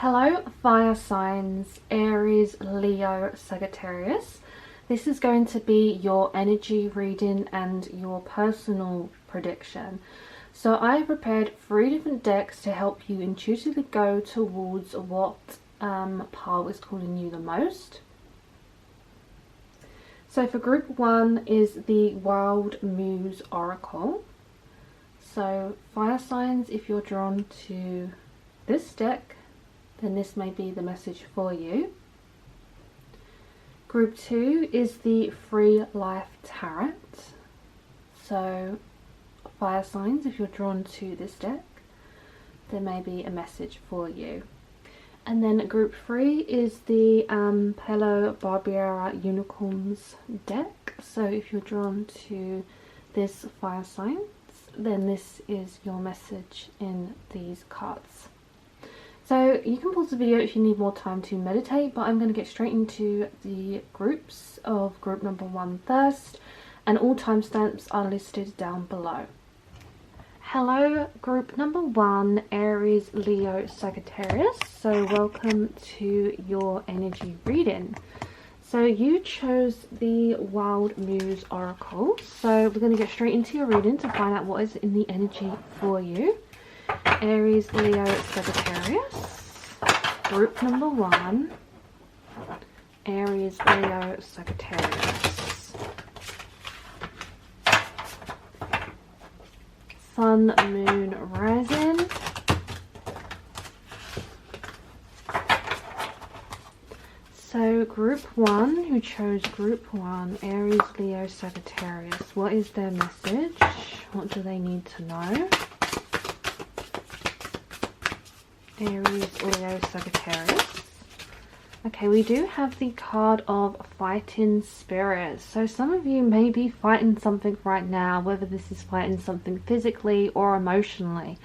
Hello fire signs, Aries, Leo, Sagittarius. This is going to be your energy reading and your personal prediction. So I prepared 3 different decks to help you intuitively go towards what pile is calling you the most. So for group 1 is the Wild Muse Oracle. So fire signs, if you're drawn to this deck, then this may be the message for you. Group 2 is the Free Life Tarot. So fire signs, if you're drawn to this deck, there may be a message for you. And then group 3 is the Palo Barbiera Unicorns deck. So if you're drawn to this fire signs, then this is your message in these cards. So you can pause the video if you need more time to meditate, but I'm going to get straight into the groups of group number 1 first, and all timestamps are listed down below. Hello group number 1, Aries, Leo, Sagittarius. So welcome to your energy reading. So you chose the Wild Muse Oracle. So we're going to get straight into your reading to find out what is in the energy for you. Aries, Leo, Sagittarius. Group number 1, Aries, Leo, Sagittarius. Sun, Moon, Rising. So group 1, who chose group 1, Aries, Leo, Sagittarius. What is their message? What do they need to know? Aries, Leo, Sagittarius. Okay, we do have the card of Fighting Spirits. So some of you may be fighting something right now, whether this is fighting something physically or emotionally.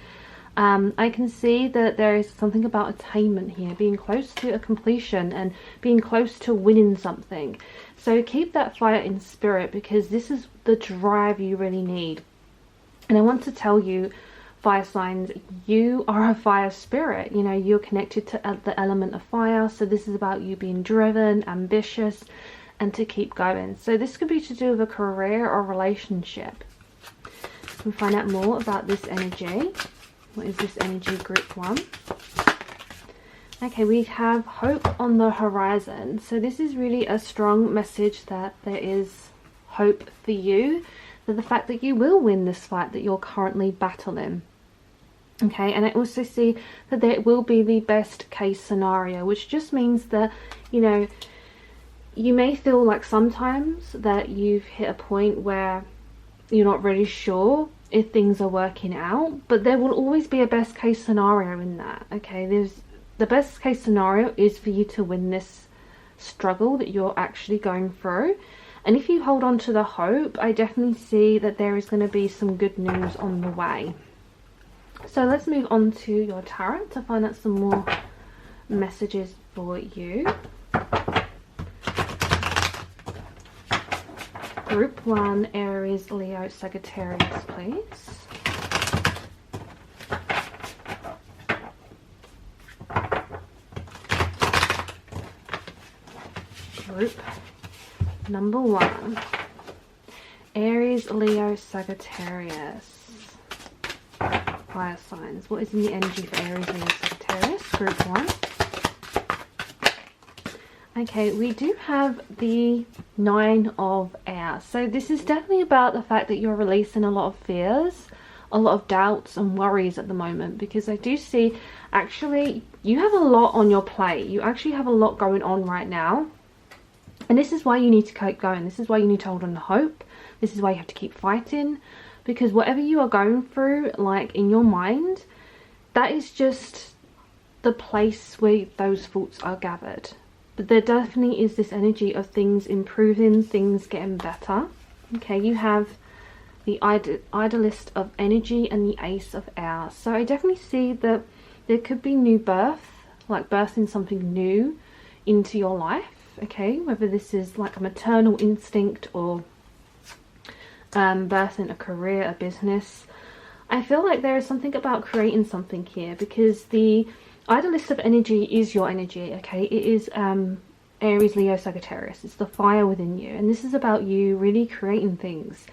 I can see that there is something about attainment here, being close to a completion and being close to winning something. So keep that fire in spirit, because this is the drive you really need. And I want to tell you, fire signs, you are a fire spirit. You know, you're connected to the element of fire. So this is about you being driven, ambitious, and to keep going. So this could be to do with a career or relationship. We'll find out more about this energy. What is this energy, group 1? Okay, we have hope on the horizon. So this is really a strong message that there is hope for you. That the fact that you will win this fight that you're currently battling. Okay, and I also see that there will be the best case scenario, which just means that, you know, you may feel like sometimes that you've hit a point where you're not really sure if things are working out, but there will always be a best case scenario in that. Okay, the best case scenario is for you to win this struggle that you're actually going through. And if you hold on to the hope, I definitely see that there is going to be some good news on the way. So let's move on to your tarot to find out some more messages for you. Group 1, Aries, Leo, Sagittarius, please. Group number 1, Aries, Leo, Sagittarius. Fire signs. What is in the energy for Aries, Leo, Sagittarius? Group 1. Okay, we do have the 9 of Air. So this is definitely about the fact that you're releasing a lot of fears, a lot of doubts and worries at the moment, because I do see actually you have a lot on your plate. You actually have a lot going on right now. And this is why you need to keep going. This is why you need to hold on to hope. This is why you have to keep fighting. Because whatever you are going through, like in your mind, that is just the place where those thoughts are gathered. But there definitely is this energy of things improving, things getting better. Okay, you have the Idolist of Energy and the Ace of Air. So I definitely see that there could be new birth, like birthing something new into your life. Okay, whether this is like a maternal instinct or birthing a career, a business. I feel like there is something about creating something here, because the Idealistic energy is your energy, okay? It is Aries, Leo, Sagittarius. It's the fire within you, and this is about you really creating things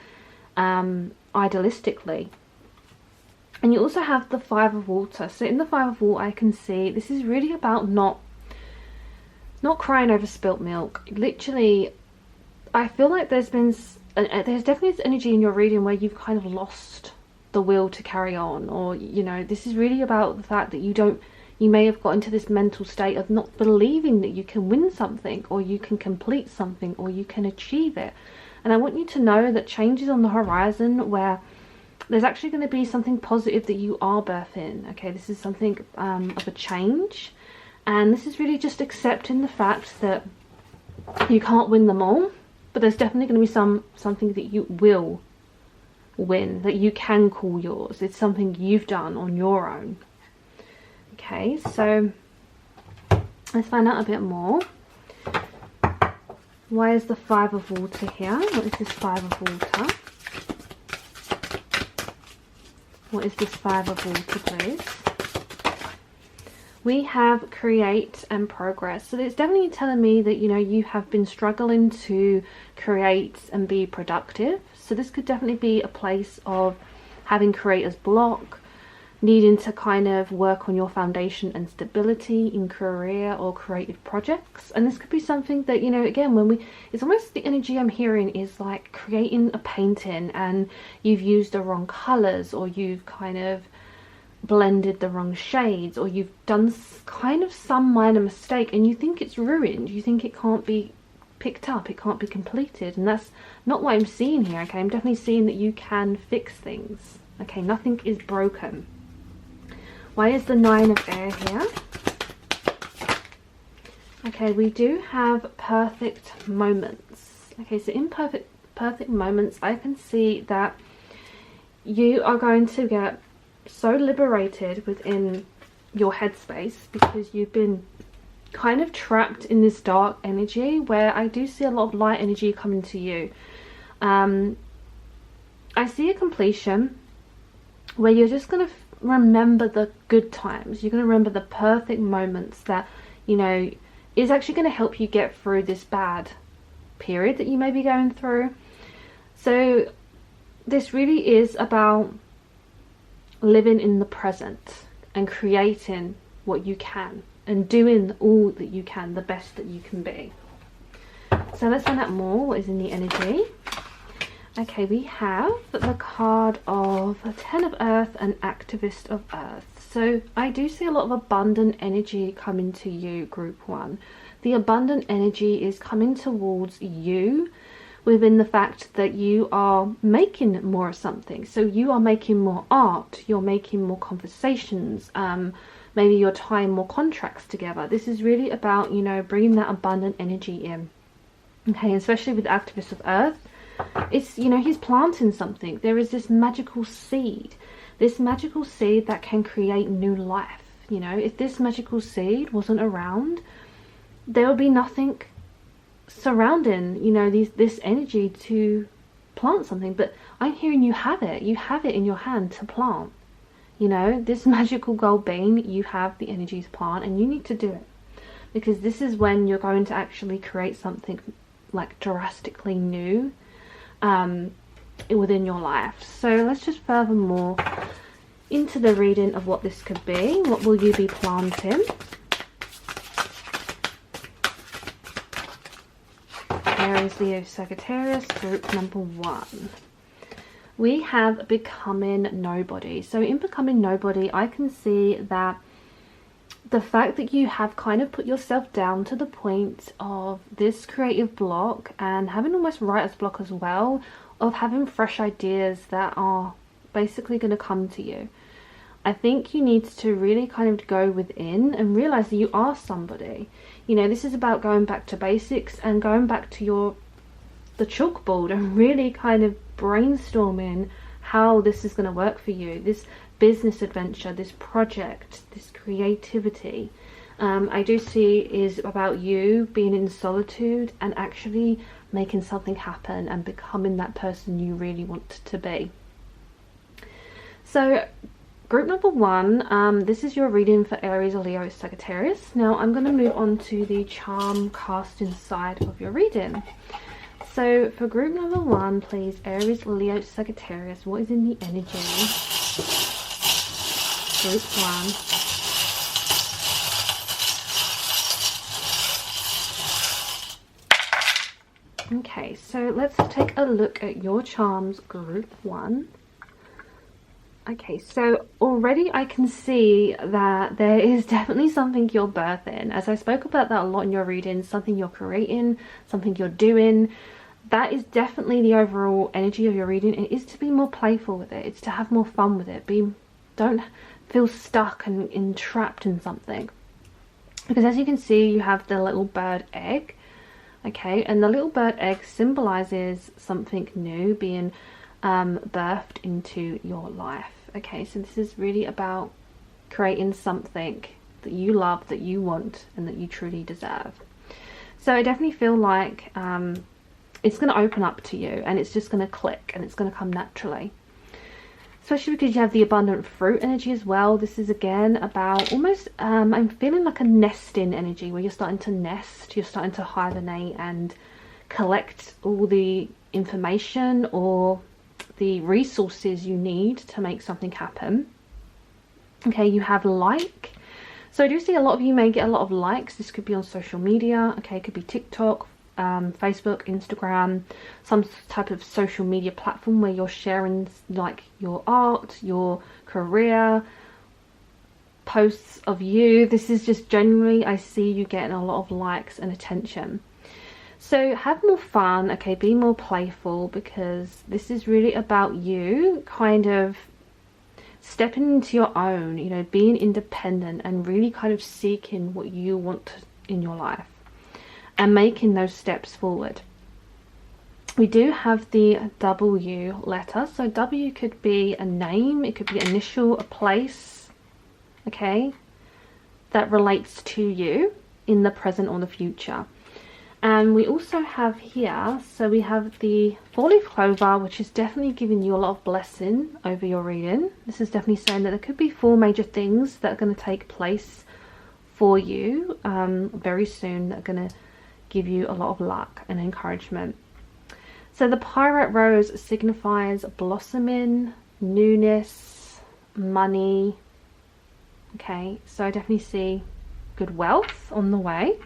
idealistically. And you also have the Five of Water. So in the Five of Water, I can see this is really about not crying over spilt milk. Literally, I feel like there's definitely this energy in your reading where you've kind of lost the will to carry on, or you know, this is really about the fact that you may have got into this mental state of not believing that you can win something, or you can complete something, or you can achieve it. And I want you to know that change is on the horizon, where there's actually going to be something positive that you are birthing. Okay, this is something of a change, and this is really just accepting the fact that you can't win them all, but there's definitely going to be something that you will win, that you can call yours. It's something you've done on your own. Okay, so let's find out a bit more. Why is the Five of Water here? What is this Five of Water? What is this Five of Water, please? We have create and progress. So it's definitely telling me that, you know, you have been struggling to create and be productive. So this could definitely be a place of having creator's block, needing to kind of work on your foundation and stability in career or creative projects. And this could be something that, you know, again, it's almost the energy I'm hearing is like creating a painting and you've used the wrong colors, or you've kind of blended the wrong shades, or you've done kind of some minor mistake and you think it's ruined, you think it can't be picked up, it can't be completed. And that's not what I'm seeing here. Okay, I'm definitely seeing that you can fix things. Okay, nothing is broken. Why is the Nine of Air here? Okay, we do have perfect moments. Okay, so in perfect moments, I can see that you are going to get so liberated within your headspace, because you've been kind of trapped in this dark energy, where I do see a lot of light energy coming to you. I see a completion where you're just going to remember the good times. You're going to remember the perfect moments that, you know, is actually going to help you get through this bad period that you may be going through. So this really is about living in the present and creating what you can and doing all that you can, the best that you can be. So let's find out more what is in the energy. Okay, we have the card of the Ten of Earth and Activist of Earth. So I do see a lot of abundant energy coming to you, group one. The abundant energy is coming towards you within the fact that you are making more of something. So you are making more art, you're making more conversations, maybe you're tying more contracts together. This is really about, you know, bringing that abundant energy in. Okay, especially with Activist of Earth. It's, you know, he's planting something. There is this magical seed that can create new life. You know, if this magical seed wasn't around, there would be nothing surrounding, you know, this energy to plant something. But I'm hearing you have it in your hand to plant. You know, this magical gold bean, you have the energy to plant, and you need to do it, because this is when you're going to actually create something like drastically new within your life. So let's just furthermore into the reading of what this could be. What will you be planting? Aries, Leo, Sagittarius, group number one. We have becoming nobody. So in becoming nobody, I can see that the fact that you have kind of put yourself down to the point of this creative block, and having almost writer's block as well, of having fresh ideas that are basically going to come to you. I think you need to really kind of go within and realize that you are somebody. You know, this is about going back to basics and going back to the chalkboard and really kind of brainstorming how this is going to work for you. This business adventure, this project, this creativity, I do see is about you being in solitude and actually making something happen and becoming that person you really want to be. So group number one, this is your reading for Aries, Leo, Sagittarius. Now I'm going to move on to the charm cast inside of your reading. So for group number one, please, Aries, Leo, Sagittarius, what is in the energy? Group one. Okay, so let's take a look at your charms, group one. Okay, so already I can see that there is definitely something you're birthing. As I spoke about that a lot in your reading, something you're creating, something you're doing. That is definitely the overall energy of your reading. It is to be more playful with it. It's to have more fun with it. Don't feel stuck and entrapped in something. Because as you can see, you have the little bird egg. Okay, and the little bird egg symbolizes something new being birthed into your life. Okay, so this is really about creating something that you love, that you want, and that you truly deserve. So I definitely feel like it's going to open up to you, and it's just going to click, and it's going to come naturally. Especially because you have the abundant fruit energy as well. This is again about almost, I'm feeling like a nesting energy where you're starting to nest, you're starting to hibernate and collect all the information or the resources you need to make something happen. Okay, you have like. So I do see a lot of you may get a lot of likes. This could be on social media. Okay, it could be TikTok, Facebook, Instagram, some type of social media platform where you're sharing like your art, your career, posts of you. This is just generally, I see you getting a lot of likes and attention. So have more fun, okay, be more playful, because this is really about you kind of stepping into your own, you know, being independent and really kind of seeking what you want in your life and making those steps forward. We do have the W letter. So W could be a name, it could be an initial, a place, okay, that relates to you in the present or the future. And we also have here, so we have the 4-leaf clover, which is definitely giving you a lot of blessing over your reading. This is definitely saying that there could be 4 major things that are going to take place for you very soon that are going to give you a lot of luck and encouragement. So the pirate rose signifies blossoming, newness, money. Okay, so I definitely see good wealth on the way.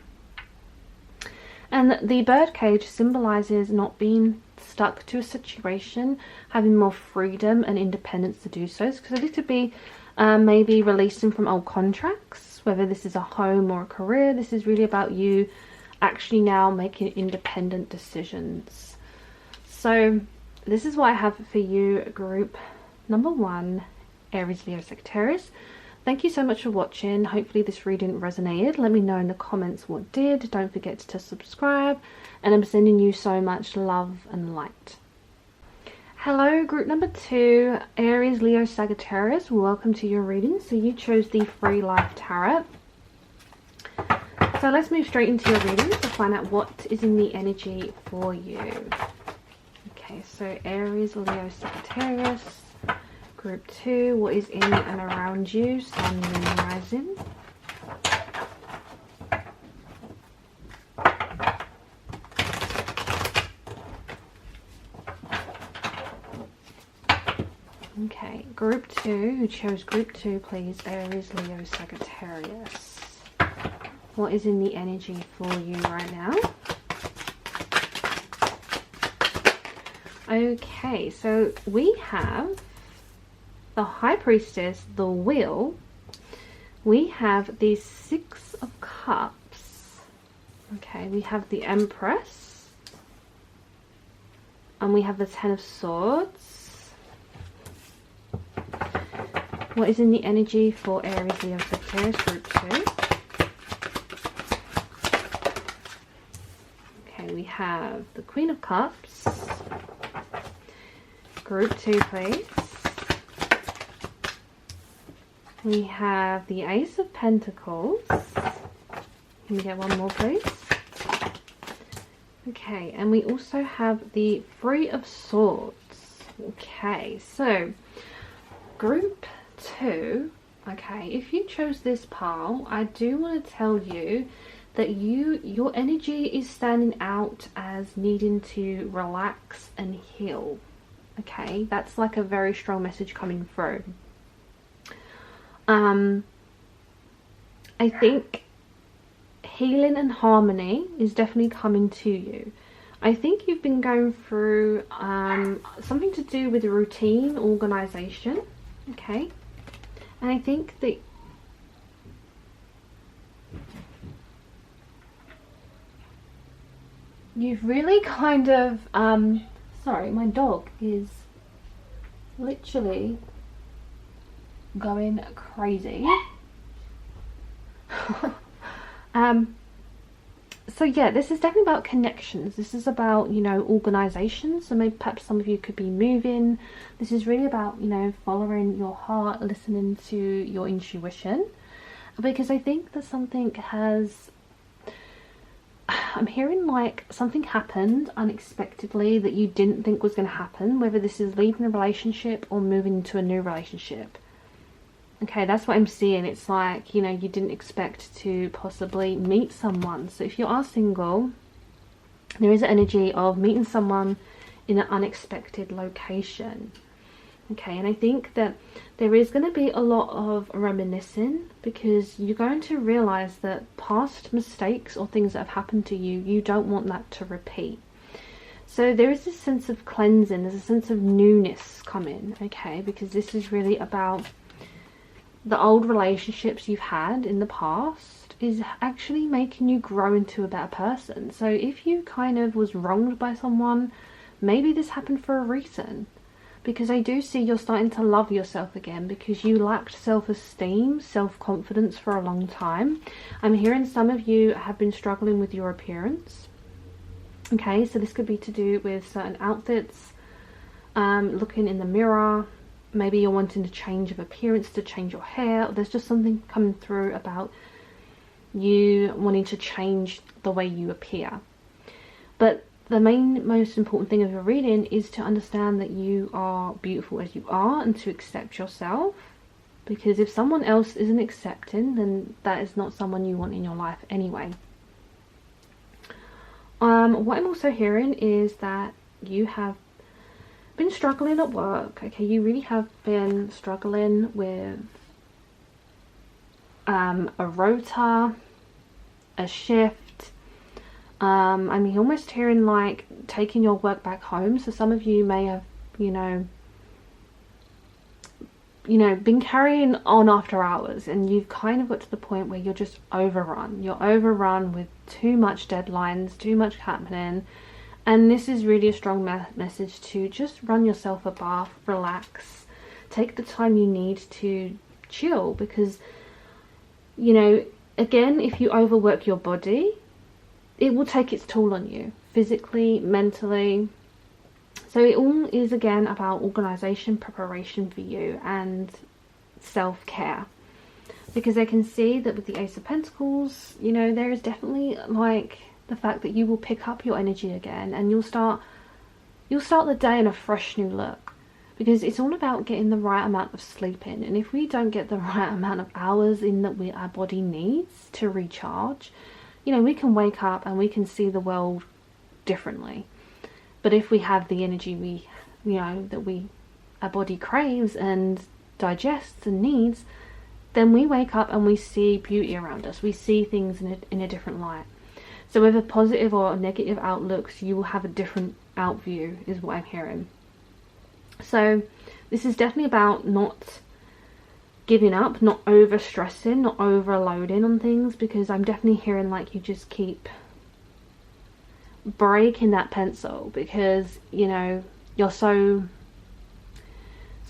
And the birdcage symbolizes not being stuck to a situation, having more freedom and independence to do so. So this could be maybe releasing from old contracts, whether this is a home or a career. This is really about you actually now making independent decisions. So this is what I have for you, group number one, Aries, Leo, Sagittarius. Thank you so much for watching. Hopefully this reading resonated. Let me know in the comments what did. Don't forget to subscribe, and I'm sending you so much love and light. Hello, group number two, Aries, Leo, Sagittarius. Welcome to your reading. So you chose the Free Life Tarot. So let's move straight into your reading to find out what is in the energy for you. Okay, so Aries, Leo, Sagittarius. Group 2, what is in and around you, Sun, Moon, Rising. Okay, Group 2, who chose Group 2, please, Aries, Leo, Sagittarius. What is in the energy for you right now? Okay, so we have the High Priestess, the Wheel. We have the 6 of Cups. Okay, we have the Empress. And we have the 10 of Swords. What is in the energy for Aries, Leo, Sagittarius, Group 2? Okay, we have the Queen of Cups. Group 2, please. We have the Ace of Pentacles. Can we get one more, please? Okay, and we also have the Three of Swords. Okay, so Group 2, okay, if you chose this pile, I do want to tell you that your energy is standing out as needing to relax and heal. Okay, that's like a very strong message coming through. I think healing and harmony is definitely coming to you. I think you've been going through something to do with routine, organization, okay? And I think that you've really kind of, sorry, my dog is literally going crazy. So yeah, this is definitely about connections. This is about, you know, organization. So maybe perhaps some of you could be moving. This is really about, you know, following your heart, listening to your intuition, because I think that something has, I'm hearing like something happened unexpectedly that you didn't think was going to happen, whether this is leaving a relationship or moving into a new relationship. Okay, that's what I'm seeing. It's like, you know, you didn't expect to possibly meet someone. So if you are single, there is an energy of meeting someone in an unexpected location. Okay, and I think that there is going to be a lot of reminiscing, because you're going to realize that past mistakes or things that have happened to you, you don't want that to repeat. So there is this sense of cleansing, there's a sense of newness coming, okay, because this is really about the old relationships you've had in the past is actually making you grow into a better person. So if you kind of was wronged by someone, maybe this happened for a reason, because I do see you're starting to love yourself again, because you lacked self-esteem, self-confidence for a long time. I'm hearing some of you have been struggling with your appearance. Okay, so this could be to do with certain outfits, looking in the mirror. Maybe you're wanting to change of appearance, to change your hair. There's just something coming through about you wanting to change the way you appear. But the most important thing of your reading is to understand that you are beautiful as you are, and to accept yourself. Because if someone else isn't accepting, then that is not someone you want in your life anyway. What I'm also hearing is that you have been struggling at work. Okay, you really have been struggling with a rota, a shift. I'm almost hearing like taking your work back home. So some of you may have, you know, been carrying on after hours, and you've kind of got to the point where you're just overrun. You're overrun with too much deadlines, too much happening. And this is really a strong message to just run yourself a bath, relax, take the time you need to chill, because, you know, again, if you overwork your body, it will take its toll on you, physically, mentally. So it all is, again, about organisation, preparation for you, and self-care. Because I can see that with the Ace of Pentacles, you know, there is definitely like the fact that you will pick up your energy again, and you'll start the day in a fresh new look, because it's all about getting the right amount of sleep in. And if we don't get the right amount of hours in that our body needs to recharge, you know, we can wake up and we can see the world differently. But if we have the energy our body craves and digests and needs, then we wake up and we see beauty around us. We see things in a different light. So whether positive or negative outlooks, you will have a different outview, is what I'm hearing. So this is definitely about not giving up, not over stressing, not overloading on things, because I'm definitely hearing like you just keep breaking that pencil, because, you know, you're so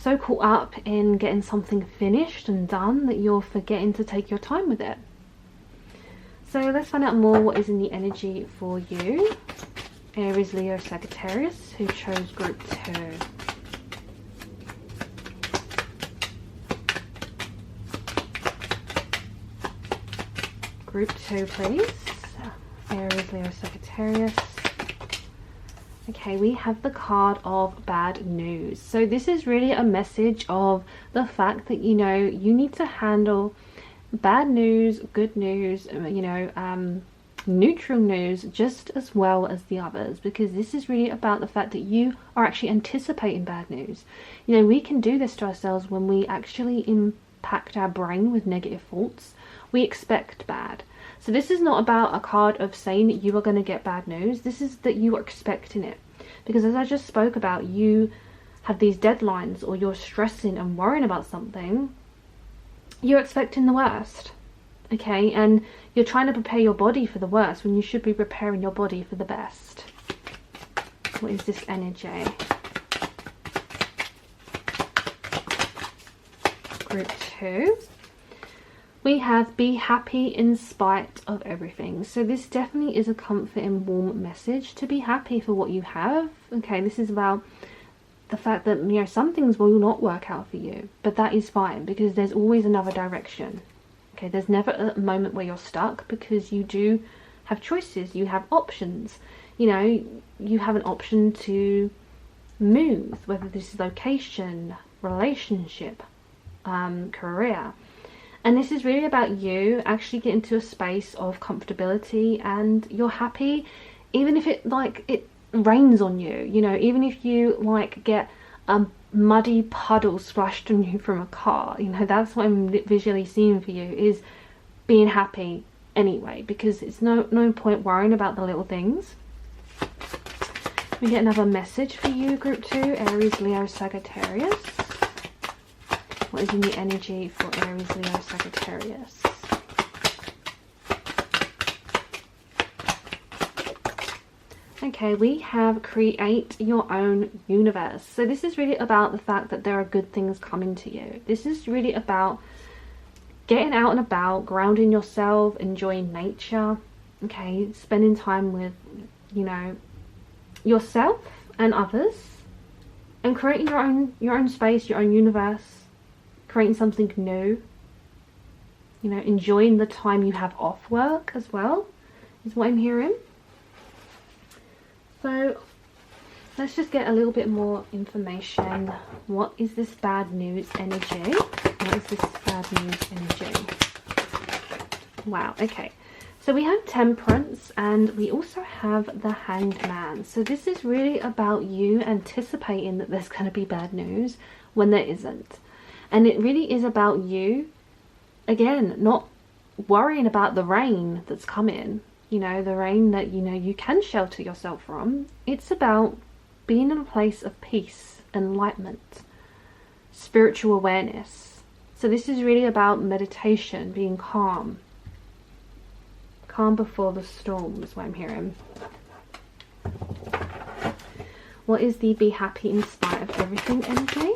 caught up in getting something finished and done that you're forgetting to take your time with it. So let's find out more what is in the energy for you, Aries, Leo, Sagittarius, who chose group 2. Group 2, please. Aries, Leo, Sagittarius. Okay, we have the card of bad news. So this is really a message of the fact that, you know, you need to handle bad news, good news, you know, neutral news just as well as the others, because this is really about the fact that you are actually anticipating bad news. You know, we can do this to ourselves when we actually impact our brain with negative thoughts. We expect bad. So this is not about a card of saying that you are going to get bad news. This is that you are expecting it. Because as I just spoke about, you have these deadlines, or you're stressing and worrying about something. You're expecting the worst. Okay, and you're trying to prepare your body for the worst when you should be preparing your body for the best. What is this energy? Group 2. We have be happy in spite of everything. So this definitely is a comforting, warm message to be happy for what you have. Okay, this is about the fact that, you know, some things will not work out for you, but that is fine, because there's always another direction. Okay, there's never a moment where you're stuck, because you do have choices, you have options. You know, you have an option to move, whether this is location, relationship, career. And this is really about you actually getting to a space of comfortability, and you're happy even if it rains on you, you know, even if you like get a muddy puddle splashed on you from a car. You know, that's what I'm visually seeing for you, is being happy anyway, because it's no point worrying about the little things. We get another message for you, group 2, Aries, Leo, Sagittarius. What is in the energy for Aries, Leo, Sagittarius? Okay, we have create your own universe. So this is really about the fact that there are good things coming to you. This is really about getting out and about, grounding yourself, enjoying nature, okay, spending time with, you know, yourself and others, and creating your own space, your own universe, creating something new. You know, enjoying the time you have off work as well is what I'm hearing. So let's just get a little bit more information. What is this bad news energy? What is this bad news energy? Wow, okay. So we have Temperance, and we also have the Hanged Man. So this is really about you anticipating that there's going to be bad news when there isn't. And it really is about you, again, not worrying about the rain that's coming. You know, the rain that, you know, you can shelter yourself from. It's about being in a place of peace, enlightenment, spiritual awareness. So this is really about meditation, being calm. Calm before the storm is what I'm hearing. What is the be happy in spite of everything energy?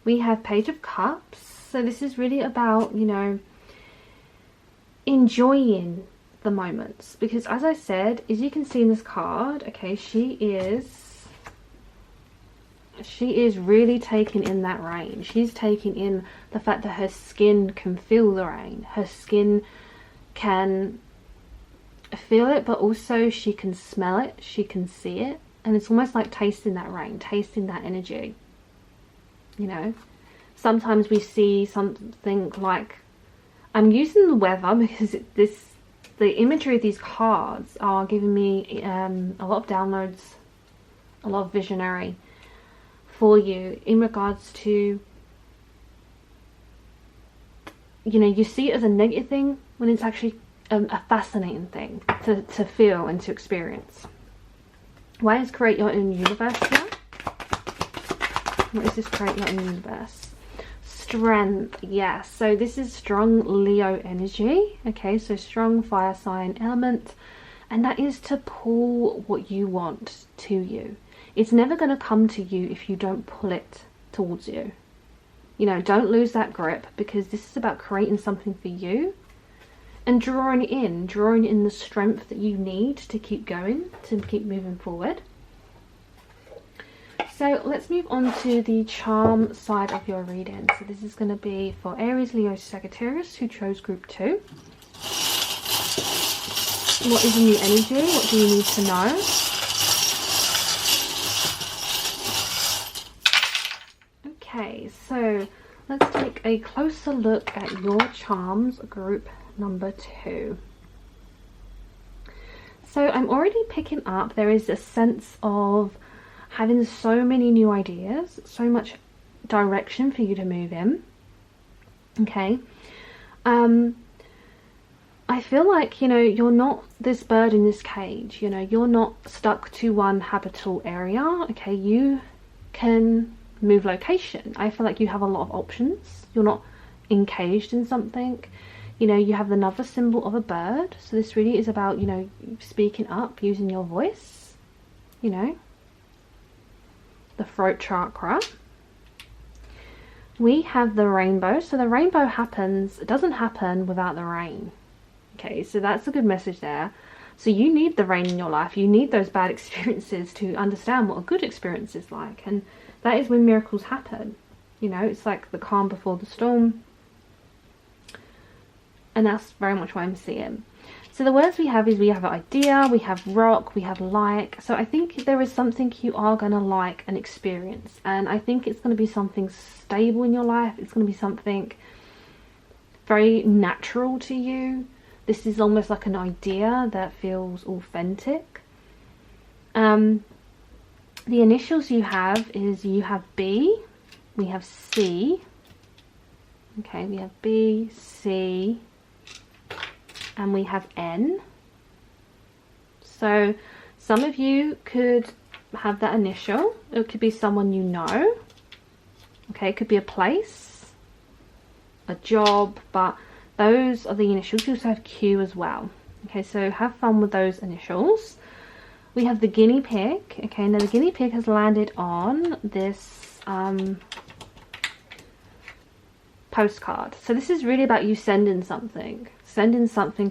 We have Page of Cups. So this is really about, you know, enjoying the moments, because as I said, as you can see in this card, okay, she is really taking in that rain. She's taking in the fact that her skin can feel the rain, her skin can feel it, but also she can smell it, she can see it, and it's almost like tasting that rain, tasting that energy. You know, sometimes we see something like, I'm using the weather because the imagery of these cards are giving me a lot of downloads, a lot of visionary for you in regards to, you know, you see it as a negative thing when it's actually a fascinating thing to feel and to experience. Why is create your own universe here? What is this create your own universe? Strength, yes. So this is strong Leo energy. Okay, so strong fire sign element, and that is to pull what you want to you. It's never going to come to you if you don't pull it towards you. You know, don't lose that grip, because this is about creating something for you and drawing in the strength that you need to keep going, to keep moving forward. So let's move on to the charm side of your reading. So this is going to be for Aries, Leo, Sagittarius who chose group 2. What is a new energy? What do you need to know? Okay, so let's take a closer look at your charms group number 2. So I'm already picking up there is a sense of having so many new ideas, so much direction for you to move in. Okay. I feel like, you know, you're not this bird in this cage, you know, you're not stuck to one habitable area. Okay, you can move location. I feel like you have a lot of options. You're not encaged in something. You know, you have another symbol of a bird. So this really is about, you know, speaking up, using your voice, you know, the throat chakra. We have the rainbow. So the rainbow happens, it doesn't happen without the rain. Okay, so that's a good message there. So you need the rain in your life. You need those bad experiences to understand what a good experience is like. And that is when miracles happen. You know, it's like the calm before the storm. And that's very much what I'm seeing. So the words we have is we have idea, we have rock, we have like. So I think there is something you are going to like and experience. And I think it's going to be something stable in your life. It's going to be something very natural to you. This is almost like an idea that feels authentic. The initials you have is you have B, we have C. Okay, we have B, C, and we have N. So some of you could have that initial. It could be someone you know. Okay, it could be a place, a job, but those are the initials. You also have Q as well. Okay, so have fun with those initials. We have the guinea pig. Okay, now the guinea pig has landed on this postcard. So this is really about you sending something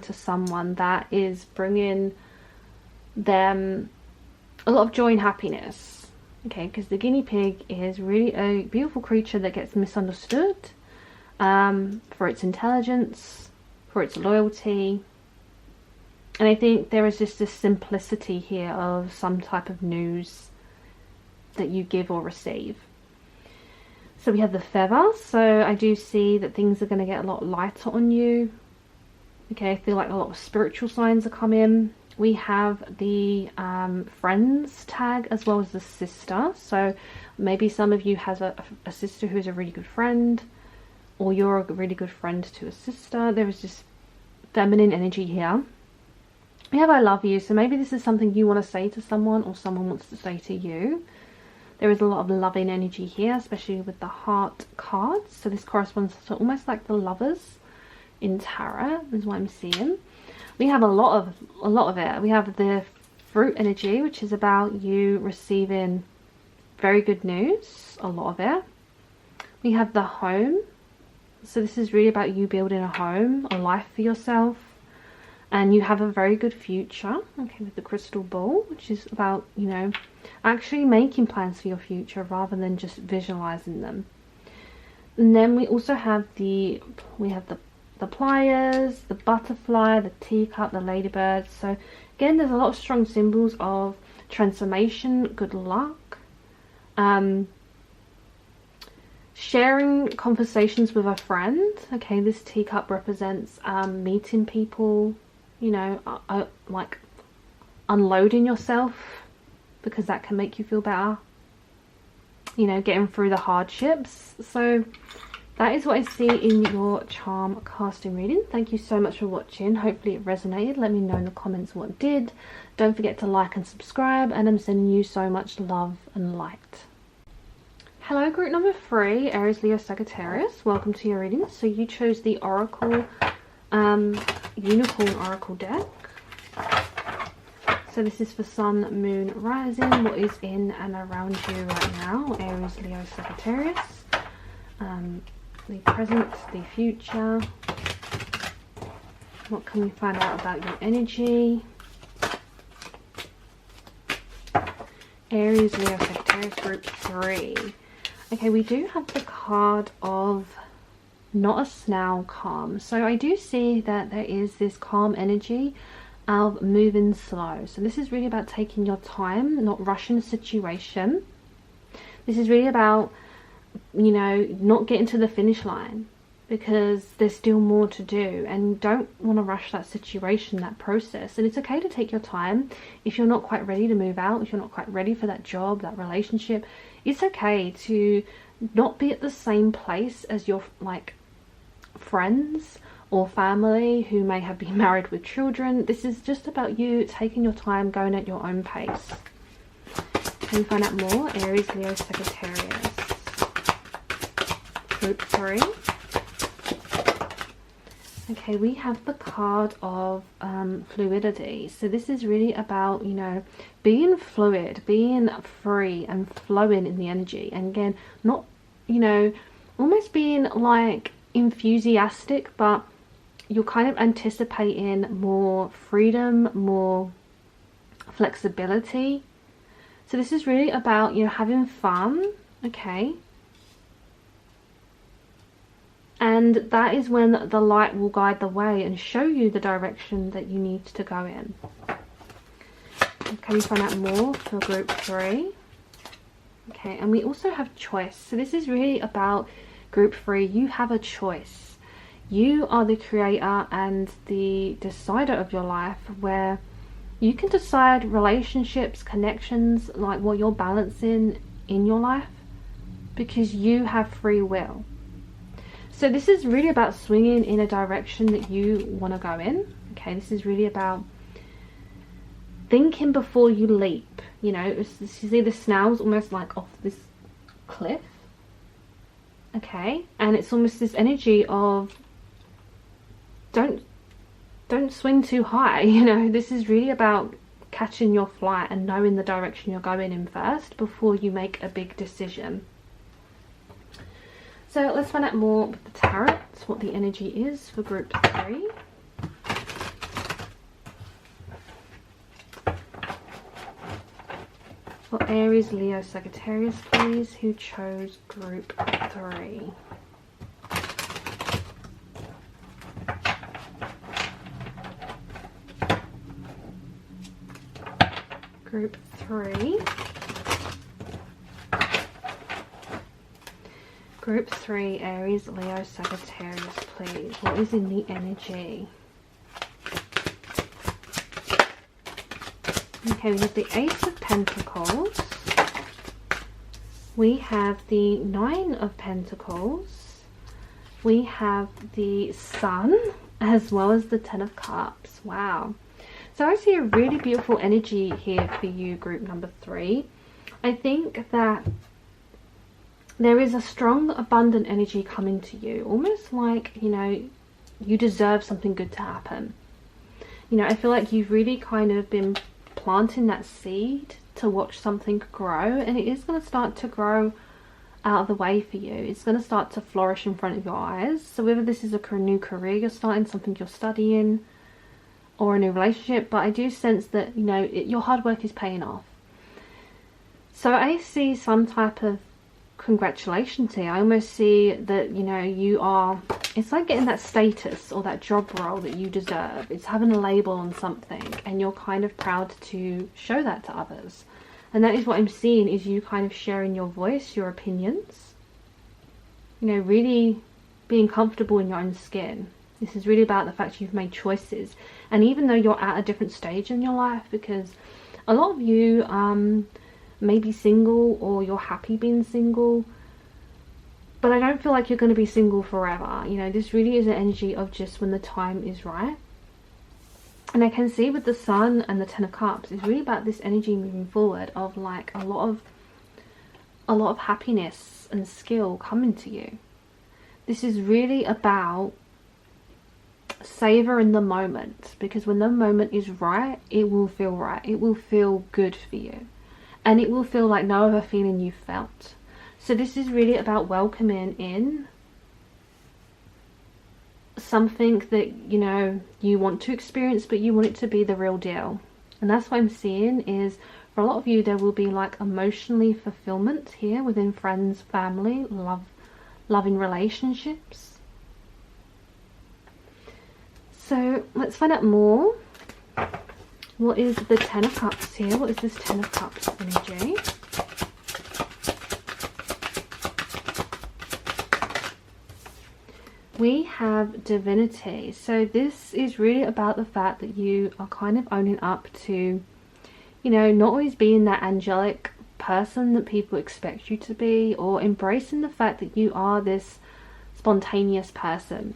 to someone that is bringing them a lot of joy and happiness. Okay, because the guinea pig is really a beautiful creature that gets misunderstood. For its intelligence, for its loyalty, and I think there is just this simplicity here of some type of news that you give or receive. So we have the feather, so I do see that things are going to get a lot lighter on you. Okay, I feel like a lot of spiritual signs are coming. We have the friends tag as well as the sister, so maybe some of you has a sister who's a really good friend, or you're a really good friend to a sister. There is just feminine energy here. We have I love you. So maybe this is something you want to say to someone or someone wants to say to you. There is a lot of loving energy here, especially with the heart cards. So this corresponds to almost like the lovers in tarot is what I'm seeing. We have a lot of it. We have the fruit energy, which is about you receiving very good news, a lot of it. We have the home. So this is really about you building a home, a life for yourself, and you have a very good future. Okay, with the crystal ball, which is about, you know, actually making plans for your future rather than just visualizing them. And then we also have the pliers, the butterfly, the teacup, the ladybird. So again, there's a lot of strong symbols of transformation, good luck, sharing conversations with a friend. Okay, this teacup represents meeting people, you know, like unloading yourself, because that can make you feel better, you know, getting through the hardships. So that is what I see in your charm casting reading. Thank you so much for watching. Hopefully it resonated. Let me know in the comments what did. Don't forget to like and subscribe, and I'm sending you so much love and light. Hello, group number 3, Aries, Leo, Sagittarius. Welcome to your reading. So you chose the Oracle Unicorn Oracle deck. So this is for Sun, Moon, Rising. What is in and around you right now? Aries, Leo, Sagittarius. The present, the future. What can we find out about your energy? Aries, Leo, Sagittarius, group 3. Okay, we do have the card of not a snail, calm. So I do see that there is this calm energy of moving slow. So this is really about taking your time, not rushing the situation. This is really about, you know, not getting to the finish line, because there's still more to do, and you don't want to rush that situation, that process. And it's okay to take your time. If you're not quite ready to move out, if you're not quite ready for that job, that relationship, it's okay to not be at the same place as your like friends or family who may have been married with children. This is just about you taking your time, going at your own pace. Can you find out more? Aries, Leo, Sagittarius. Group 3. Okay, we have the card of fluidity. So this is really about, you know, being fluid, being free and flowing in the energy. And again, not, you know, almost being like enthusiastic, but you're kind of anticipating more freedom, more flexibility. So this is really about, you know, having fun, okay? And that is when the light will guide the way and show you the direction that you need to go in. Can you find out more for group 3? Okay, and we also have choice. So this is really about group 3. You have a choice. You are the creator and the decider of your life, where you can decide relationships, connections, like what you're balancing in your life, because you have free will. So this is really about swinging in a direction that you want to go in. Okay, this is really about thinking before you leap. You know, you see the snail's almost like off this cliff. Okay, and it's almost this energy of don't swing too high. You know, this is really about catching your flight and knowing the direction you're going in first before you make a big decision. So let's find out more with the tarot, what the energy is for group 3. For Aries, Leo, Sagittarius, please, who chose group 3. Group 3. Group 3, Aries, Leo, Sagittarius, please. What is in the energy? Okay, we have the Ace of Pentacles. We have the 9 of Pentacles. We have the Sun, as well as the 10 of Cups. Wow. So I see a really beautiful energy here for you, group number 3. I think that there is a strong, abundant energy coming to you, almost like, you know, you deserve something good to happen. You know, I feel like you've really kind of been planting that seed to watch something grow, and it is going to start to grow out of the way for you. It's going to start to flourish in front of your eyes. So whether this is a new career you're starting, something you're studying, or a new relationship, but I do sense that, you know, your hard work is paying off. So I see some type of congratulations here. I almost see that, you know, you are, it's like getting that status or that job role that you deserve. It's having a label on something, and you're kind of proud to show that to others. And that is what I'm seeing, is you kind of sharing your voice, your opinions, you know, really being comfortable in your own skin. This is really about the fact you've made choices. And even though you're at a different stage in your life, because a lot of you may be single, or you're happy being single, but I don't feel like you're going to be single forever. You know, this really is an energy of just when the time is right. And I can see with the Sun and the 10 of Cups, it's really about this energy moving forward of like a lot of happiness and skill coming to you. This is really about savor in the moment, because when the moment is right, it will feel right. It will feel good for you. And it will feel like no other feeling you've felt. So this is really about welcoming in something that, you know, you want to experience, but you want it to be the real deal. And that's what I'm seeing is, for a lot of you, there will be like emotionally fulfillment here within friends, family, loving relationships. So let's find out more What is the Ten of Cups here? What is this Ten of Cups energy? We have Divinity. So this is really about the fact that you are kind of owning up to, you know, not always being that angelic person that people expect you to be, or embracing the fact that you are this spontaneous person.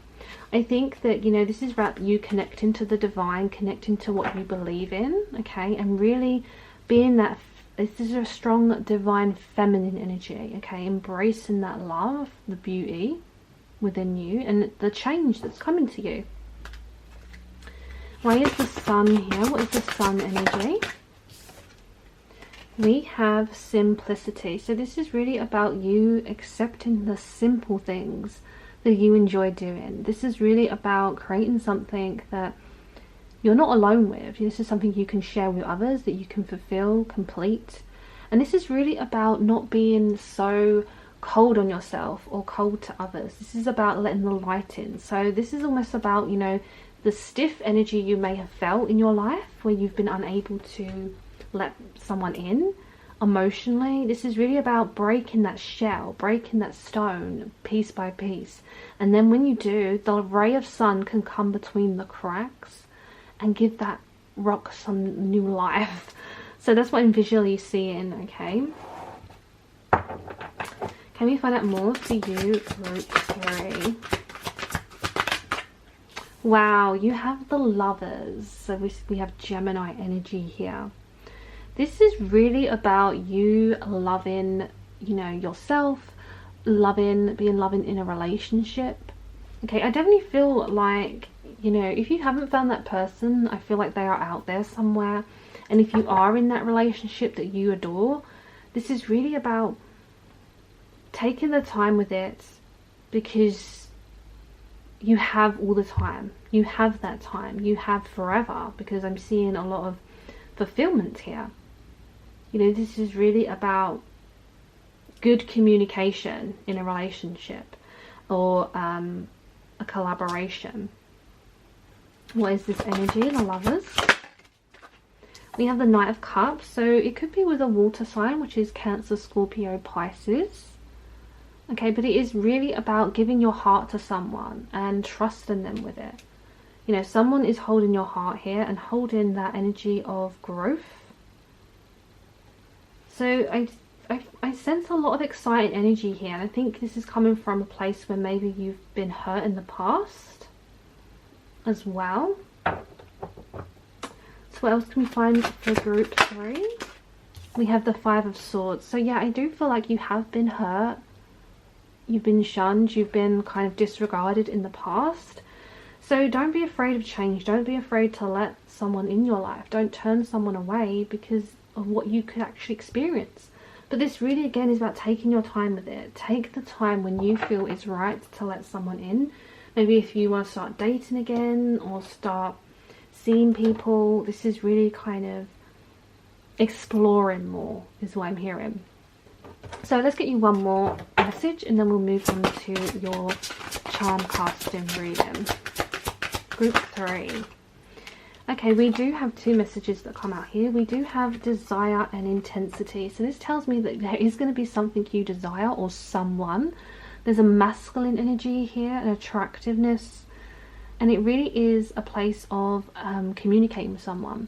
I think that, you know, this is about you connecting to the divine, connecting to what you believe in, okay, and really being that, this is a strong divine feminine energy, okay, embracing that love, the beauty within you and the change that's coming to you. Why is the Sun here? What is the Sun energy? We have simplicity. So this is really about you accepting the simple things that you enjoy doing. This is really about creating something that you're not alone with. This is something you can share with others, that you can fulfill, complete. And this is really about not being so cold on yourself or cold to others. This is about letting the light in. So this is almost about, you know, the stiff energy you may have felt in your life where you've been unable to let someone in emotionally. This is really about breaking that shell, breaking that stone piece by piece. And then when you do, the ray of sun can come between the cracks and give that rock some new life. So that's what I'm visually seeing, okay? Can we find out more for you, group 3? Wow, you have the Lovers. So we have Gemini energy here. This is really about you loving, you know, yourself, being loving in a relationship. Okay, I definitely feel like, you know, if you haven't found that person, I feel like they are out there somewhere. And if you are in that relationship that you adore, this is really about taking the time with it, because you have all the time. You have that time. You have forever, because I'm seeing a lot of fulfillment here. You know, this is really about good communication in a relationship, or a collaboration. What is this energy? The Lovers. We have the Knight of Cups. So it could be with a water sign, which is Cancer, Scorpio, Pisces. Okay, but it is really about giving your heart to someone and trusting them with it. You know, someone is holding your heart here and holding that energy of growth. So I sense a lot of exciting energy here, and I think this is coming from a place where maybe you've been hurt in the past as well. So what else can we find for group 3? We have the Five of Swords. So yeah, I do feel like you have been hurt. You've been shunned. You've been kind of disregarded in the past. So don't be afraid of change. Don't be afraid to let someone in your life. Don't turn someone away because of what you could actually experience. But this really, again, is about taking your time with it. Take the time when you feel it's right to let someone in. Maybe if you want to start dating again or start seeing people, this is really kind of exploring more, is what I'm hearing. So let's get you one more message and then we'll move on to your charm casting reading. Group 3. Okay, we do have 2 messages that come out here. We do have desire and intensity. So this tells me that there is going to be something you desire, or someone. There's a masculine energy here, an attractiveness. And it really is a place of communicating with someone.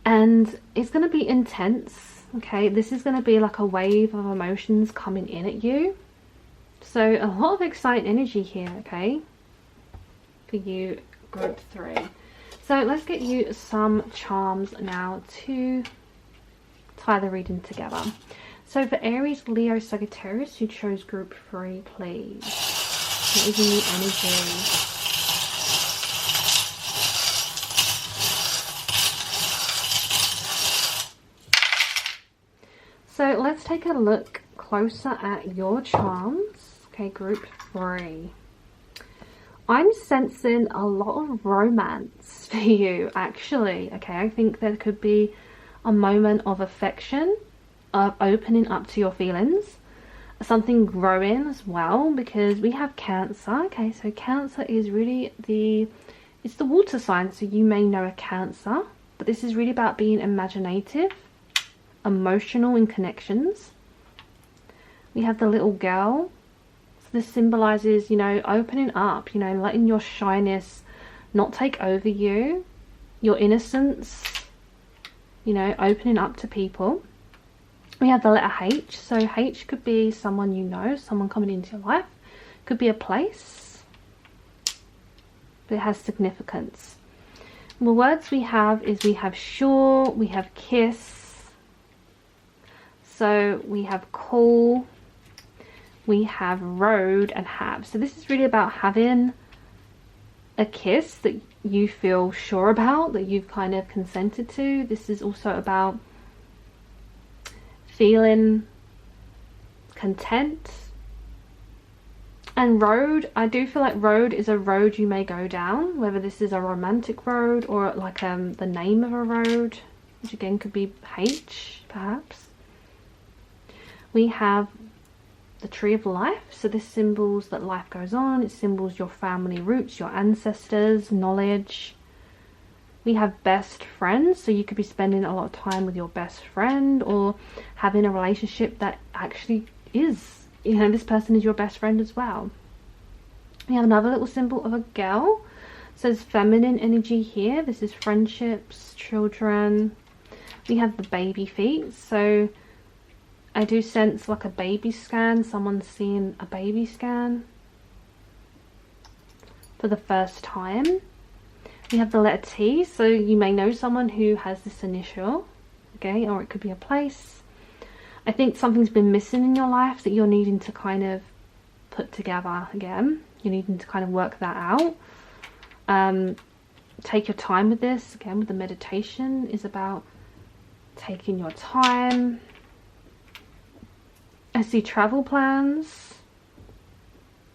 And it's going to be intense. Okay, this is going to be like a wave of emotions coming in at you. So a lot of exciting energy here, okay, for you, group 3. So let's get you some charms now to tie the reading together. So for Aries, Leo, Sagittarius, who chose group 3, please. What is in the energy? So let's take a look closer at your charms. Okay, group 3. I'm sensing a lot of romance for you, actually. Okay, I think there could be a moment of affection, of opening up to your feelings, something growing as well, because we have Cancer. Okay, so Cancer is really it's the water sign, so you may know a Cancer. but this is really about being imaginative, emotional in connections. We have the little girl. So this symbolizes, you know, opening up, you know, letting your shyness not take over you, your innocence, you know, opening up to people. We have the letter H. So H could be someone you know, someone coming into your life. Could be a place, but it has significance. And the words we have is we have sure, we have kiss, so we have call, we have road, and have. So this is really about having a kiss that you feel sure about, that you've kind of consented to. This is also about feeling content. And road, I do feel like road is a road you may go down, whether this is a romantic road or like the name of a road, which again could be H perhaps. We have the tree of life, so this symbols that life goes on. It symbols your family roots, your ancestors, knowledge. We have best friends, so you could be spending a lot of time with your best friend or having a relationship that actually is, you know, this person is your best friend as well. We have another little symbol of a girl. It says feminine energy here. This is friendships, children. We have the baby feet, so I do sense like a baby scan, someone's seeing a baby scan for the first time. We have the letter T, so you may know someone who has this initial, okay, or it could be a place. I think something's been missing in your life that you're needing to kind of put together again. You're needing to kind of work that out. Take your time with this. Again, with the meditation is about taking your time. I see travel plans.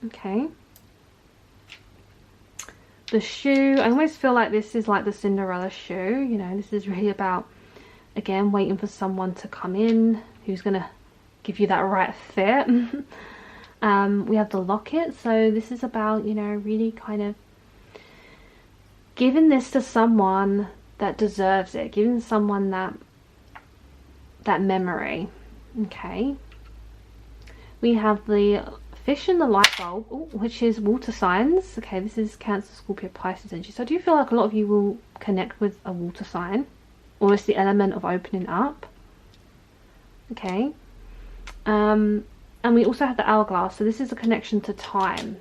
Okay. The shoe, I almost feel like this is like the Cinderella shoe, you know, this is really about, again, waiting for someone to come in who's going to give you that right fit. We have the locket, so this is about, you know, really kind of giving this to someone that deserves it, giving someone that memory. Okay. We have the fish and the light bulb, which is water signs. Okay, this is Cancer, Scorpio, Pisces energy. So I do feel like a lot of you will connect with a water sign, or it's the element of opening up. Okay. And we also have the hourglass, so this is a connection to time.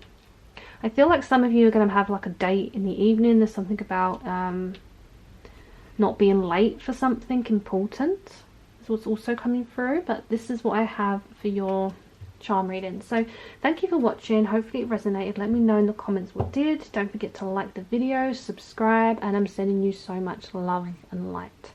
I feel like some of you are going to have like a date in the evening. There's something about not being late for something important. That's what's also coming through, but this is what I have for your charm reading. So thank you for watching. Hopefully it resonated. Let me know in the comments what did. Don't forget to like the video, subscribe, and I'm sending you so much love and light.